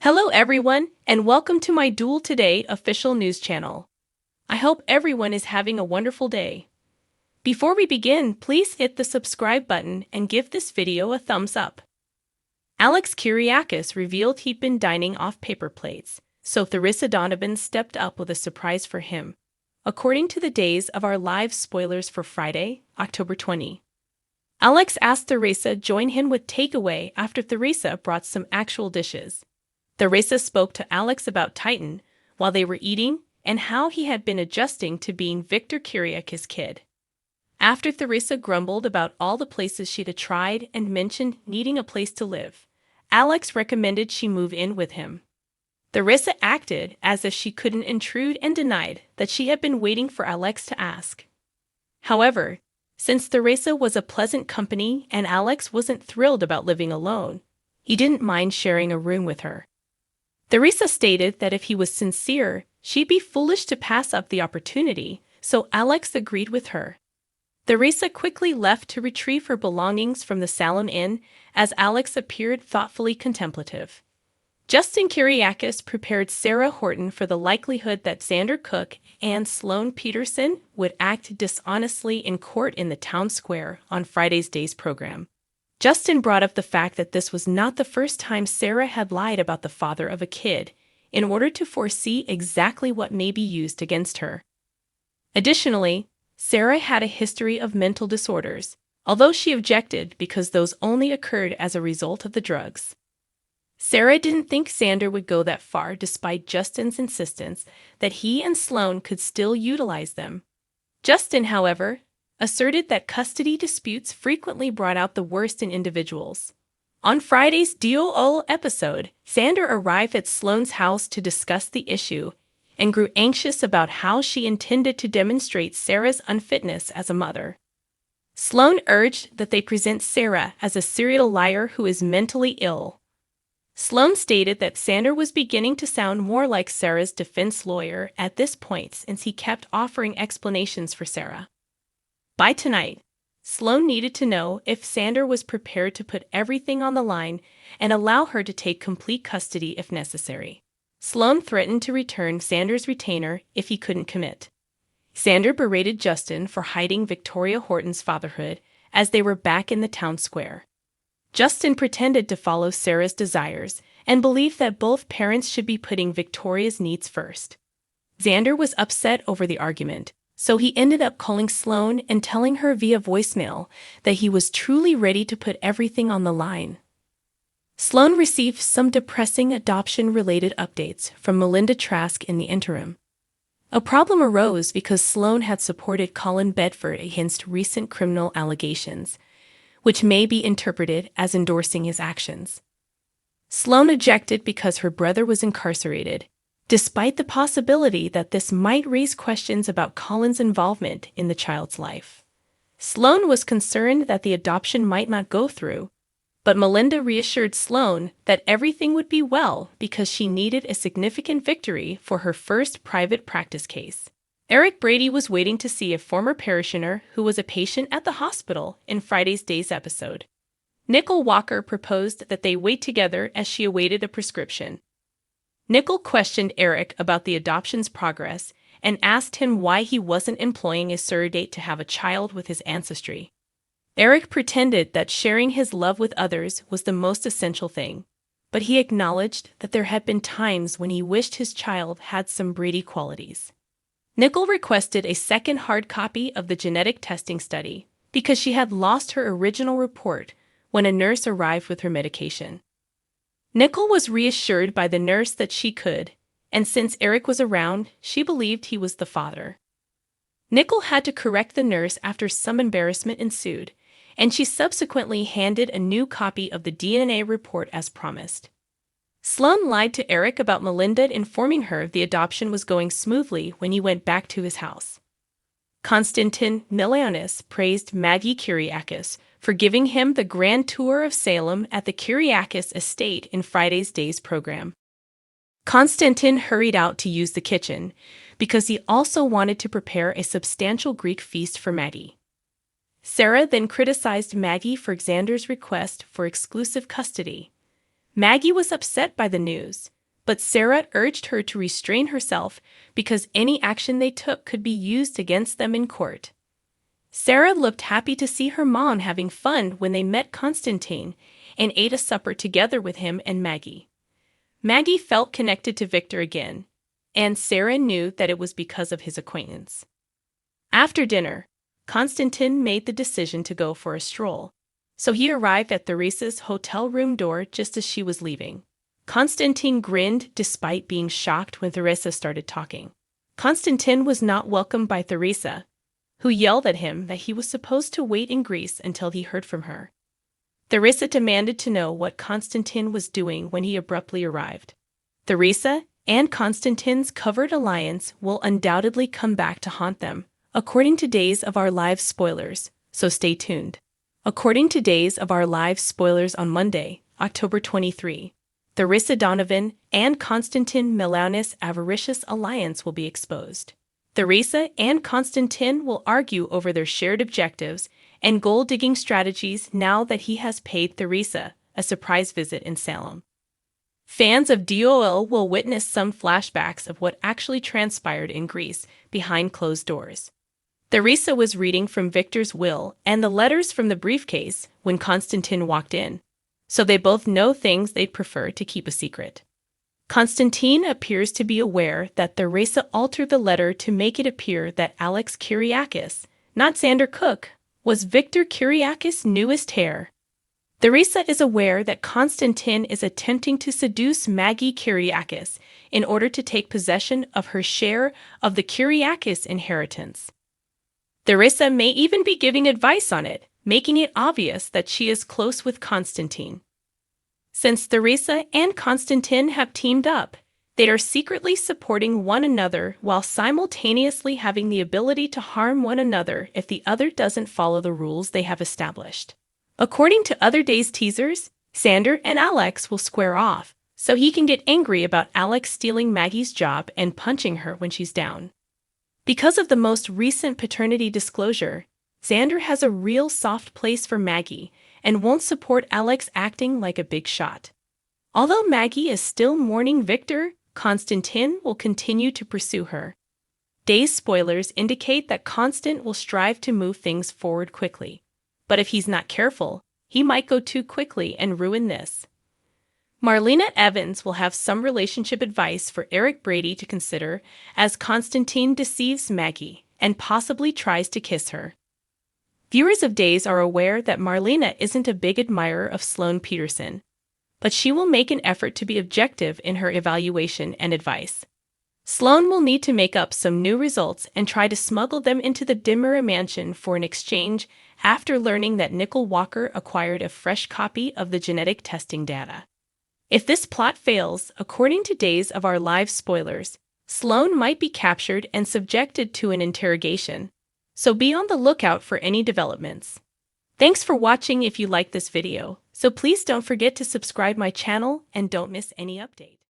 Hello everyone, and welcome to my Duel Today official news channel. I hope everyone is having a wonderful day. Before we begin, please hit the subscribe button and give this video a thumbs up. Alex Kyriakis revealed he'd been dining off paper plates, so Theresa Donovan stepped up with a surprise for him, according to the Days of Our Lives spoilers for Friday, October 20. Alex asked Theresa join him with takeaway after Theresa brought some actual dishes. Theresa spoke to Alex about Titan while they were eating and how he had been adjusting to being Victor Kyriakis' kid. After Theresa grumbled about all the places she'd tried and mentioned needing a place to live, Alex recommended she move in with him. Theresa acted as if she couldn't intrude and denied that she had been waiting for Alex to ask. However, since Theresa was a pleasant company and Alex wasn't thrilled about living alone, he didn't mind sharing a room with her. Theresa stated that if he was sincere, she'd be foolish to pass up the opportunity, so Alex agreed with her. Theresa quickly left to retrieve her belongings from the Sloan Inn as Alex appeared thoughtfully contemplative. Justin Kyriakis prepared Sarah Horton for the likelihood that Xander Cook and Sloan Peterson would act dishonestly in court in the town square on Friday's Days program. Justin brought up the fact that this was not the first time Sarah had lied about the father of a kid in order to foresee exactly what may be used against her. Additionally, Sarah had a history of mental disorders, although she objected because those only occurred as a result of the drugs. Sarah didn't think Xander would go that far despite Justin's insistence that he and Sloan could still utilize them. Justin, however, asserted that custody disputes frequently brought out the worst in individuals. On Friday's Duel episode, Xander arrived at Sloan's house to discuss the issue and grew anxious about how she intended to demonstrate Sarah's unfitness as a mother. Sloan urged that they present Sarah as a serial liar who is mentally ill. Sloan stated that Xander was beginning to sound more like Sarah's defense lawyer at this point since he kept offering explanations for Sarah. By tonight, Sloan needed to know if Xander was prepared to put everything on the line and allow her to take complete custody if necessary. Sloan threatened to return Xander's retainer if he couldn't commit. Xander berated Justin for hiding Victoria Horton's fatherhood as they were back in the town square. Justin pretended to follow Sarah's desires and believed that both parents should be putting Victoria's needs first. Xander was upset over the argument, so he ended up calling Sloan and telling her via voicemail that he was truly ready to put everything on the line. Sloan received some depressing adoption-related updates from Melinda Trask in the interim. A problem arose because Sloan had supported Colin Bedford against recent criminal allegations, which may be interpreted as endorsing his actions. Sloan objected because her brother was incarcerated, despite the possibility that this might raise questions about Colin's involvement in the child's life. Sloan was concerned that the adoption might not go through, but Melinda reassured Sloan that everything would be well because she needed a significant victory for her first private practice case. Eric Brady was waiting to see a former parishioner who was a patient at the hospital in Friday's Days episode. Nicole Walker proposed that they wait together as she awaited a prescription. Nicole questioned Eric about the adoption's progress and asked him why he wasn't employing a surrogate to have a child with his ancestry. Eric pretended that sharing his love with others was the most essential thing, but he acknowledged that there had been times when he wished his child had some Brady qualities. Nicole requested a second hard copy of the genetic testing study because she had lost her original report when a nurse arrived with her medication. Nicole was reassured by the nurse that she could, and since Eric was around, she believed he was the father. Nicole had to correct the nurse after some embarrassment ensued, and she subsequently handed a new copy of the DNA report as promised. Sloan lied to Eric about Melinda informing her the adoption was going smoothly when he went back to his house. Konstantin Milionis praised Maggie Kyriakis for giving him the grand tour of Salem at the Kyriakis estate in Friday's Days program. Konstantin hurried out to use the kitchen because he also wanted to prepare a substantial Greek feast for Maggie. Sarah then criticized Maggie for Xander's request for exclusive custody. Maggie was upset by the news, but Sarah urged her to restrain herself because any action they took could be used against them in court. Sarah looked happy to see her mom having fun when they met Constantine and ate a supper together with him and Maggie. Maggie felt connected to Victor again, and Sarah knew that it was because of his acquaintance. After dinner, Constantine made the decision to go for a stroll, so he arrived at Theresa's hotel room door just as she was leaving. Constantine grinned despite being shocked when Theresa started talking. Constantine was not welcomed by Theresa, who yelled at him that he was supposed to wait in Greece until he heard from her. Theresa demanded to know what Constantine was doing when he abruptly arrived. Theresa and Constantine's covert alliance will undoubtedly come back to haunt them, according to Days of Our Lives spoilers, so stay tuned. According to Days of Our Lives spoilers on Monday, October 23, Theresa Donovan and Constantine Milanis' avaricious alliance will be exposed. Theresa and Constantine will argue over their shared objectives and gold-digging strategies now that he has paid Theresa a surprise visit in Salem. Fans of DOL will witness some flashbacks of what actually transpired in Greece behind closed doors. Theresa was reading from Victor's will and the letters from the briefcase when Constantine walked in, so they both know things they'd prefer to keep a secret. Constantine appears to be aware that Theresa altered the letter to make it appear that Alex Kyriakis, not Xander Cook, was Victor Kyriakis' newest heir. Theresa is aware that Constantine is attempting to seduce Maggie Kyriakis in order to take possession of her share of the Kyriakis inheritance. Theresa may even be giving advice on it, making it obvious that she is close with Constantine. Since Theresa and Constantine have teamed up, they are secretly supporting one another while simultaneously having the ability to harm one another if the other doesn't follow the rules they have established. According to Other Days teasers, Xander and Alex will square off, so he can get angry about Alex stealing Maggie's job and punching her when she's down. Because of the most recent paternity disclosure, Xander has a real soft place for Maggie and won't support Alex acting like a big shot. Although Maggie is still mourning Victor, Constantine will continue to pursue her. Days spoilers indicate that Constant will strive to move things forward quickly, but if he's not careful, he might go too quickly and ruin this. Marlena Evans will have some relationship advice for Eric Brady to consider as Constantine deceives Maggie and possibly tries to kiss her. Viewers of Days are aware that Marlena isn't a big admirer of Sloan Peterson, but she will make an effort to be objective in her evaluation and advice. Sloan will need to make up some new results and try to smuggle them into the Dimera mansion for an exchange after learning that Nicole Walker acquired a fresh copy of the genetic testing data. If this plot fails, according to Days of Our Lives spoilers, Sloan might be captured and subjected to an interrogation, so be on the lookout for any developments. Thanks for watching. If you like this video, so please don't forget to subscribe my channel and don't miss any update.